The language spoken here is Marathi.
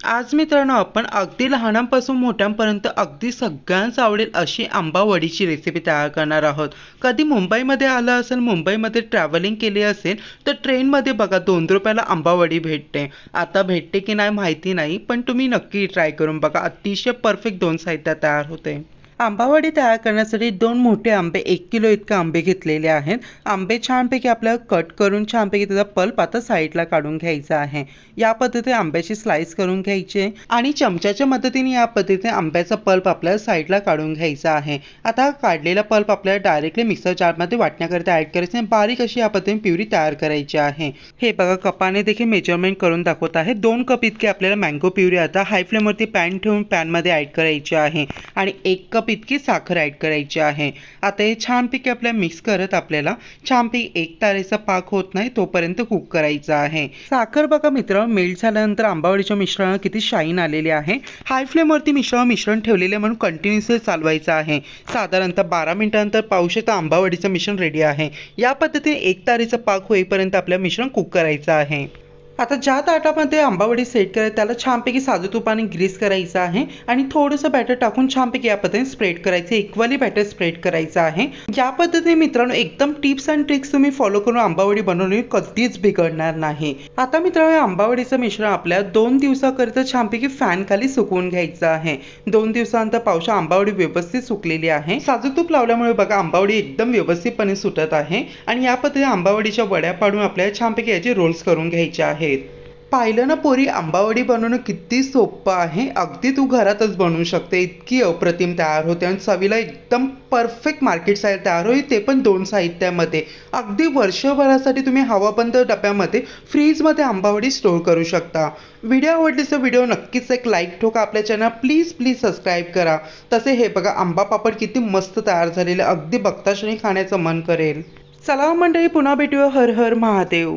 आज मित्रांनो आपण अगदी लहानांपासून मोठ्यांपर्यंत अगदी सगळ्यांना आवडेल अशी आंबा वडीची रेसिपी तयार करणार आहोत। कधी मुंबईमध्ये आलं असेल, मुंबईमध्ये ट्रॅव्हलिंग केली असेल तर ट्रेनमध्ये बघा 2 रुपयाला आंबा वडी भेटते। आता भेटते की नाही माहिती नाही, पण तुम्ही नक्की ट्राय करून बघा, अतिशय परफेक्ट 2 साहित्य तयार होते। आंबावडी तयार करण्यासाठी 2 मोठे आंबे 1 किलो इतके आंबे घेतलेले आहेत। आंबे छानपैकी आपल्याला कट करून छानपैकी त्याचा पल्प आता साईडला काढून घ्यायचा आहे। या पद्धतीने आंब्याची स्लाइस करून घ्यायचे आणि चमच्याच्या मदतीने या पद्धतीने आंब्याचा पल्प आपल्याला साईडला काढून घ्यायचा आहे। आता काढलेला पल्प आपल्याला डायरेक्टली मिक्सर जारमध्ये वाटण्याकरिता ऍड करायचे आणि बारीक अशी या पद्धतीने प्युरी तयार करायची आहे। हे बघा, कपाने देखील मेजरमेंट करून दाखवत आहे। 2 कप इतके आपल्याला मँगो प्युरी आता हाय फ्लेमवरती पॅन ठेवून पॅनमध्ये ऍड करायची आहे आणि 1 कप इतकी साखर ऍड करायची आहे। आता हे छानपैकी आपल्याला मिक्स करत आपल्याला छानपैकी एक तारेचा पाक होत नाही तोपर्यंत कुक करायचा आहे। साखर बघा मित्रांनो मेल्ट झाल्यानंतर आंबावडीच्या मिश्रणाला किती शाईन आलेली आहे। हाय फ्लेमवरती मिश्रण ठेवलेले म्हणून कंटिन्युअसली चालवायचं आहे। साधारणतः 12 मिनिटांनंतर पाहू शकता आंबावडीचं मिश्रण रेडी आहे। या पद्धतीने एक तारेचा पाक होईपर्यंत आपल्याला मिश्रण कुक करायचं आहे। आता ज्या ताटामध्ये आंबावडी सेट करायची त्याला छानपैकी साजूक तुपाने ग्रीस करायचं आहे आणि थोडंसं बॅटर टाकून छानपैकी या पद्धतीने स्प्रेड करायचं, इक्वली बॅटर स्प्रेड करायचं आहे। या पद्धतीने मित्रांनो एकदम टिप्स अँड ट्रिक्स तुम्ही फॉलो करून आंबावडी बनवली कधीच बिघडणार नाही। आता मित्रांनो आंबावडीचं मिश्रण आपल्याला 2 दिवसाकरिता छानपैकी फॅन खाली सुकवून घ्यायचं आहे। 2 दिवसानंतर पावशा आंबावडी व्यवस्थित सुकलेली आहे। साजूक तूप लावल्यामुळे बघा आंबावडी एकदम व्यवस्थितपणे सुटत आहे आणि या पद्धतीने आंबावडीच्या वड्या पाडून आपल्याला छानपैकी याचे रोल्स करून घ्यायचे आहेत। पाहिलं ना पोरी, आंबावडी बनवणं किती सोपं आहे। अगदी तू घरातच बनवू शकते, इतकी अप्रतिम तयार होते आणि चवीला एकदम परफेक्ट मार्केट स्टाईल तयार होईल, ते पण 2 साहित्यामध्ये। अगदी वर्षभरासाठी तुम्ही हवाबंद डब्यामध्ये फ्रीजमध्ये आंबावडी स्टोर करू शकता। व्हिडिओ आवडल्यास व्हिडिओ नक्कीच एक लाईक ठोका, आपल्या चॅनल प्लीज सबस्क्राईब करा। तसे हे बघा आंबा पापड किती मस्त तयार झालेले, अगदी बघता क्षणी खाण्याचं मन करेल। चला मंडळी, पुन्हा भेटूया। हर हर महादेव।